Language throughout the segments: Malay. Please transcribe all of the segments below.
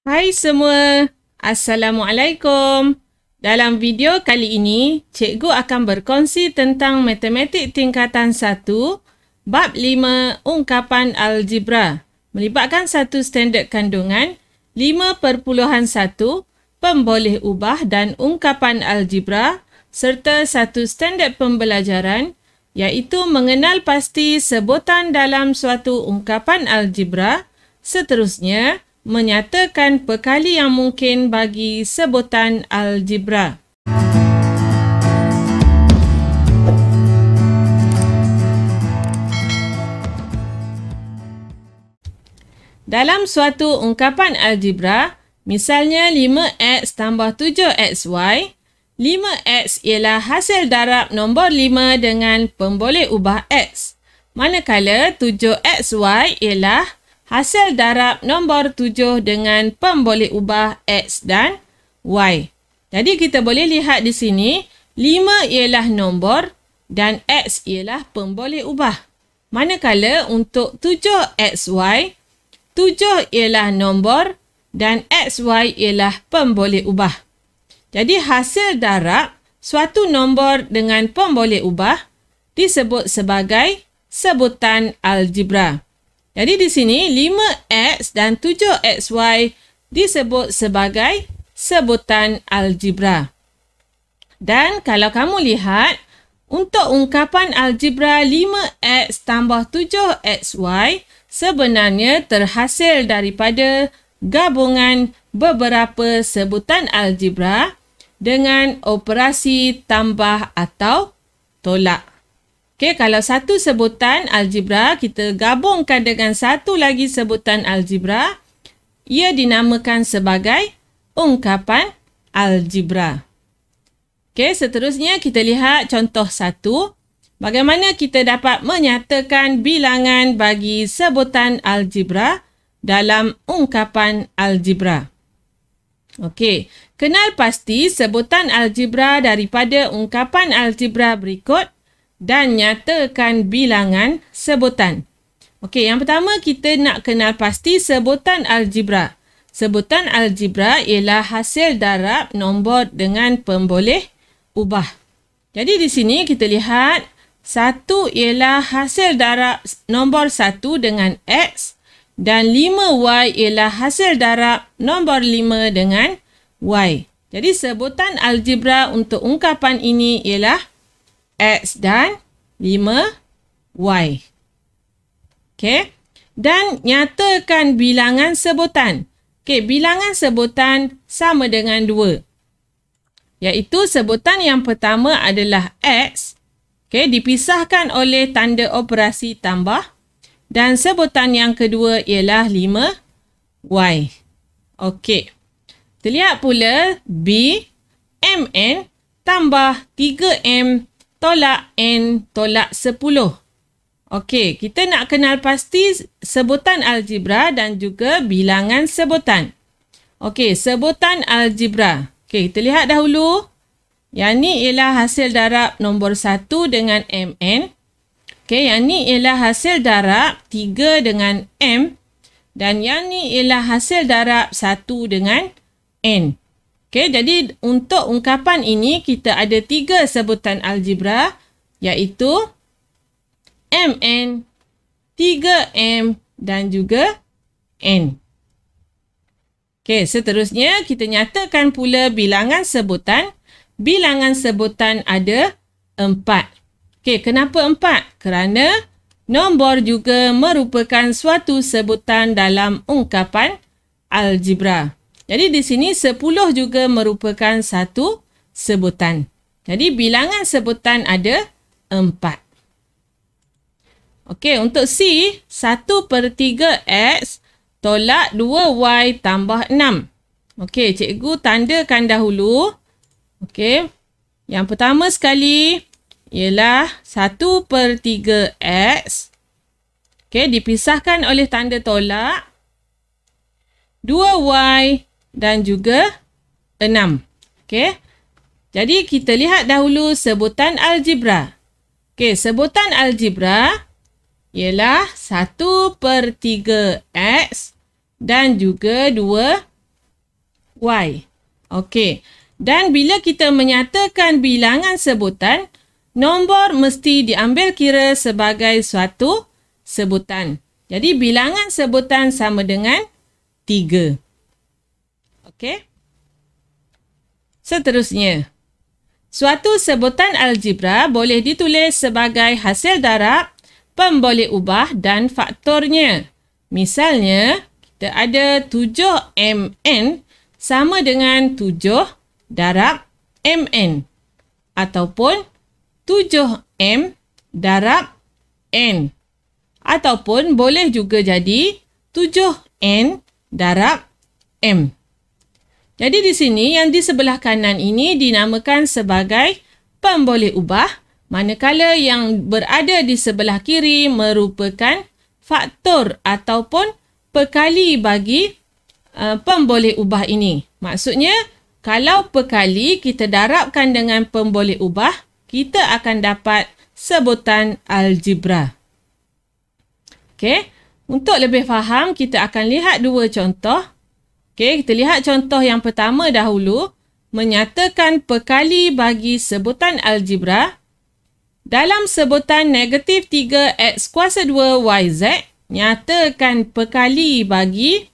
Hai semua, Assalamualaikum. Dalam video kali ini, cikgu akan berkongsi tentang matematik tingkatan 1, bab 5 ungkapan algebra, melibatkan satu standard kandungan, 5.1, pemboleh ubah dan ungkapan algebra, serta satu standard pembelajaran, iaitu mengenal pasti sebutan dalam suatu ungkapan algebra, seterusnya, menyatakan perkali yang mungkin bagi sebutan algebra. Dalam suatu ungkapan algebra, misalnya 5x tambah 7xy, 5x ialah hasil darab nombor 5 dengan pemboleh ubah x, manakala 7xy ialah hasil darab nombor 7 dengan pemboleh ubah x dan y. Jadi kita boleh lihat di sini, 5 ialah nombor dan x ialah pemboleh ubah. Manakala untuk 7xy, 7 ialah nombor dan xy ialah pemboleh ubah. Jadi hasil darab suatu nombor dengan pemboleh ubah disebut sebagai sebutan algebra. Jadi di sini 5x dan 7xy disebut sebagai sebutan algebra. Dan kalau kamu lihat, untuk ungkapan algebra 5x tambah 7xy sebenarnya terhasil daripada gabungan beberapa sebutan algebra dengan operasi tambah atau tolak. Okey, kalau satu sebutan algebra kita gabungkan dengan satu lagi sebutan algebra, ia dinamakan sebagai ungkapan algebra. Okey, seterusnya kita lihat contoh 1. Bagaimana kita dapat menyatakan bilangan bagi sebutan algebra dalam ungkapan algebra. Okey, kenal pasti sebutan algebra daripada ungkapan algebra berikut dan nyatakan bilangan sebutan. Okey, yang pertama kita nak kenal pasti sebutan algebra. Sebutan algebra ialah hasil darab nombor dengan pemboleh ubah. Jadi di sini kita lihat 1 ialah hasil darab nombor 1 dengan x dan 5y ialah hasil darab nombor 5 dengan y. Jadi sebutan algebra untuk ungkapan ini ialah x dan 5y. Okey. Dan nyatakan bilangan sebutan. Okey, bilangan sebutan sama dengan 2. Iaitu sebutan yang pertama adalah x. Okey, dipisahkan oleh tanda operasi tambah. Dan sebutan yang kedua ialah 5y. Okey. Terlihat pula b, mn tambah 3m tolak n tolak 10. Okey, kita nak kenal pasti sebutan algebra dan juga bilangan sebutan. Okey, sebutan algebra. Okey, kita lihat dahulu. Yang ni ialah hasil darab nombor 1 dengan mn. Okey, yang ni ialah hasil darab 3 dengan m. Dan yang ni ialah hasil darab 1 dengan n. Okey, jadi untuk ungkapan ini kita ada 3 sebutan algebra iaitu mn, 3m dan juga n. Okey, seterusnya kita nyatakan pula bilangan sebutan. Bilangan sebutan ada 4. Okey, kenapa 4? Kerana nombor juga merupakan suatu sebutan dalam ungkapan algebra. Jadi di sini 10 juga merupakan satu sebutan. Jadi bilangan sebutan ada 4. Okey, untuk C, 1/3x tolak 2y tambah 6. Okey, cikgu tandakan dahulu. Okey, yang pertama sekali ialah 1/3x. Okey, dipisahkan oleh tanda tolak. 2y dan juga 6. Okey. Jadi kita lihat dahulu sebutan algebra. Okey, sebutan algebra ialah 1/3x dan juga 2 Y. Okey. Dan bila kita menyatakan bilangan sebutan, nombor mesti diambil kira sebagai suatu sebutan. Jadi bilangan sebutan sama dengan 3. Okey. Seterusnya, suatu sebutan algebra boleh ditulis sebagai hasil darab, pemboleh ubah dan faktornya. Misalnya, kita ada 7mn sama dengan 7 darab mn. Ataupun 7m darab n. Ataupun boleh juga jadi 7n darab m. Jadi di sini yang di sebelah kanan ini dinamakan sebagai pemboleh ubah, manakala yang berada di sebelah kiri merupakan faktor ataupun perkali bagi pemboleh ubah ini. Maksudnya, kalau perkali kita darabkan dengan pemboleh ubah, kita akan dapat sebutan algebra. Okey, untuk lebih faham, kita akan lihat dua contoh. Okey, kita lihat contoh yang pertama dahulu, menyatakan perkali bagi sebutan algebra. Dalam sebutan negatif 3x kuasa 2 yz, nyatakan perkali bagi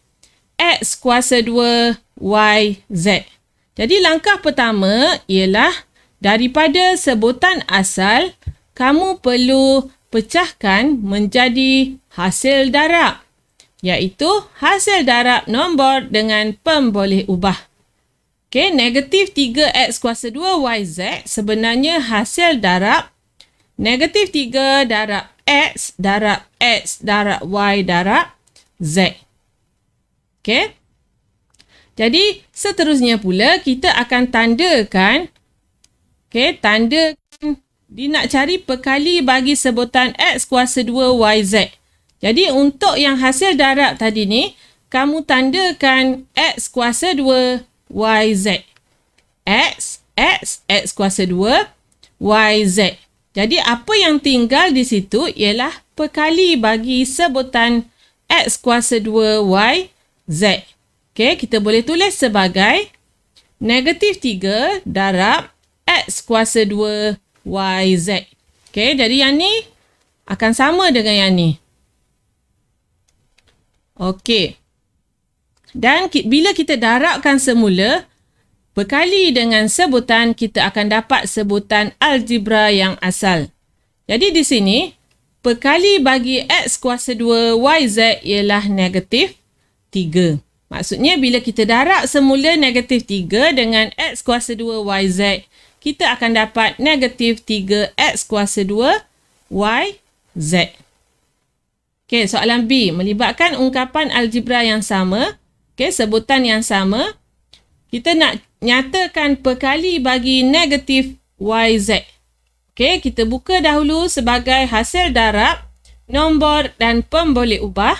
x kuasa 2 yz. Jadi langkah pertama ialah daripada sebutan asal, kamu perlu pecahkan menjadi hasil darab, iaitu hasil darab nombor dengan pemboleh ubah. Okey, negatif 3x kuasa 2 yz sebenarnya hasil darab negatif 3 darab x darab y darab z. Okey. Jadi, seterusnya pula kita akan tandakan, tanda dia nak cari perkali bagi sebutan x kuasa 2 yz. Jadi, untuk yang hasil darab tadi ni, kamu tandakan x kuasa 2 yz. X kuasa 2 yz. Jadi, apa yang tinggal di situ ialah perkali bagi sebutan x kuasa 2 yz. Okey, kita boleh tulis sebagai negatif 3 darab x kuasa 2 yz. Okey, jadi yang ni akan sama dengan yang ni. Okey. Dan bila kita darabkan semula, perkali dengan sebutan, kita akan dapat sebutan algebra yang asal. Jadi di sini, perkali bagi x kuasa 2 yz ialah negatif 3. Maksudnya, bila kita darab semula negatif 3 dengan x kuasa 2 yz, kita akan dapat negatif 3x kuasa 2 yz. Okey, soalan B. Melibatkan ungkapan algebra yang sama, sebutan yang sama. Kita nak nyatakan perkali bagi negatif yz. Okey, kita buka dahulu sebagai hasil darab, nombor dan pemboleh ubah.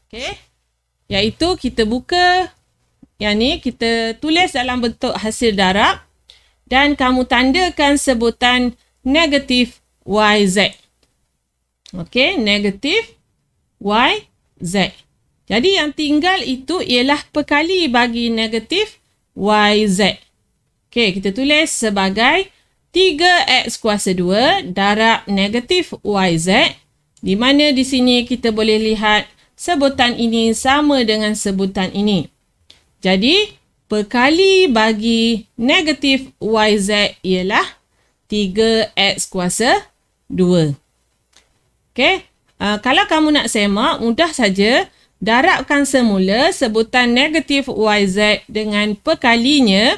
Okey. Iaitu kita buka yang ni, kita tulis dalam bentuk hasil darab dan kamu tandakan sebutan negatif yz. Okey, negatif yz. Jadi yang tinggal itu ialah perkali bagi negatif yz. Okey, kita tulis sebagai 3x kuasa 2 darab negatif yz, di mana di sini kita boleh lihat sebutan ini sama dengan sebutan ini. Jadi, perkali bagi negatif yz ialah 3x kuasa 2. Okey, kalau kamu nak semak, mudah saja. Darabkan semula sebutan negatif yz dengan perkalinya,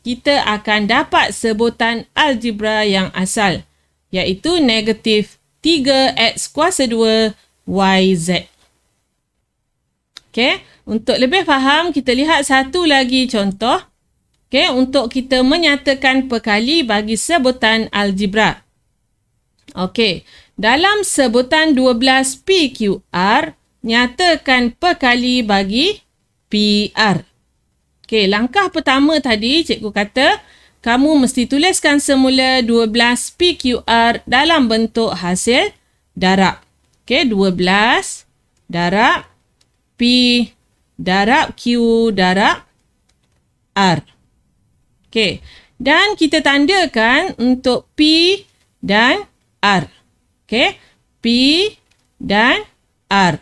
kita akan dapat sebutan algebra yang asal, iaitu negatif 3x kuasa 2 yz. Okey, untuk lebih faham, kita lihat satu lagi contoh. Okey, untuk kita menyatakan perkali bagi sebutan algebra. Okey, dalam sebutan 12 PQR, nyatakan perkali bagi PR. Okey, langkah pertama tadi cikgu kata, kamu mesti tuliskan semula 12 PQR dalam bentuk hasil darab. Okey, 12 darab P darab Q darab R. Okey. Dan kita tandakan untuk P dan R. Okey. P dan R.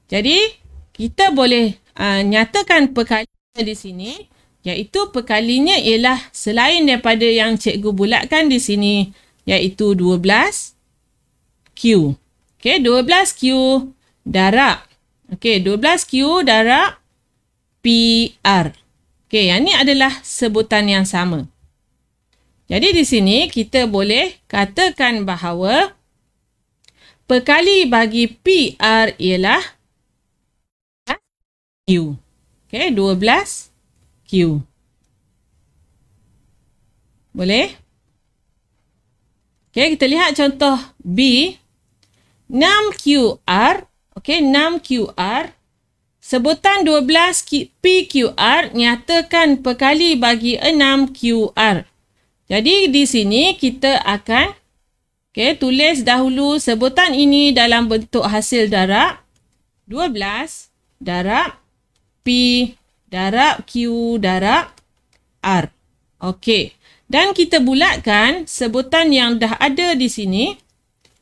Jadi, kita boleh nyatakan perkalian di sini, iaitu perkaliannya ialah selain daripada yang cikgu bulatkan di sini, iaitu 12Q. Okey, 12Q darab. Okey, 12Q darab PR. Okey, yang ni adalah sebutan yang sama. Jadi di sini kita boleh katakan bahawa perkali bagi PR ialah Q. Okey, 12Q. Boleh? Okey, kita lihat contoh B. 6QR. Okey, 6QR. Sebutan 12PQR nyatakan perkali bagi 6QR. Jadi di sini kita akan tulis dahulu sebutan ini dalam bentuk hasil darab 12 darab P darab Q darab R. Okey. Dan kita bulatkan sebutan yang dah ada di sini,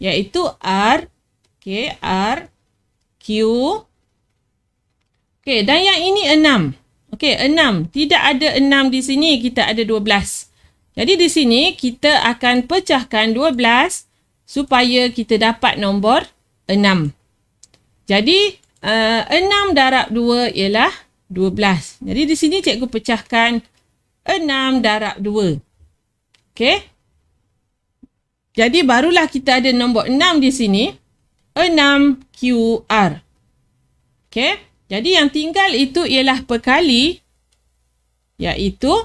iaitu R. Okey, R, Q. Okey, dan yang ini 6. Okey, 6. Tidak ada 6 di sini, kita ada 12. Jadi di sini kita akan pecahkan 12 supaya kita dapat nombor 6. Jadi 6 darab 2 ialah 12. Jadi di sini cikgu pecahkan 6 darab 2. Okey. Jadi barulah kita ada nombor 6 di sini. 6QR. Okey. Jadi yang tinggal itu ialah perkali, iaitu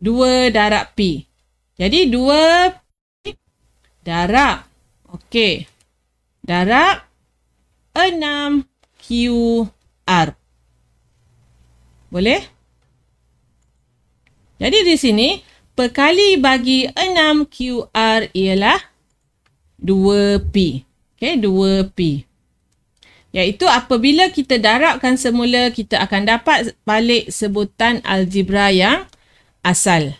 2 darab P. Jadi 2 P darab. Okey. Darab 6QR. Boleh? Jadi di sini, perkali bagi 6QR ialah 2P. Okey, 2P. Iaitu apabila kita darabkan semula, kita akan dapat balik sebutan algebra yang asal.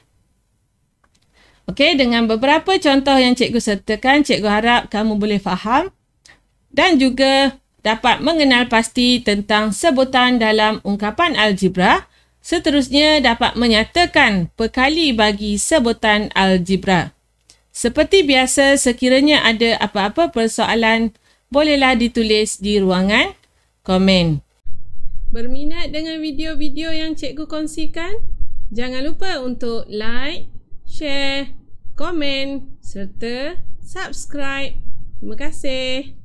Okey, dengan beberapa contoh yang cikgu sertakan, cikgu harap kamu boleh faham dan juga dapat mengenal pasti tentang sebutan dalam ungkapan algebra. Seterusnya dapat menyatakan perkali bagi sebutan algebra. Seperti biasa, sekiranya ada apa-apa persoalan, bolehlah ditulis di ruangan komen. Berminat dengan video-video yang cikgu kongsikan? Jangan lupa untuk like, share, komen serta subscribe. Terima kasih.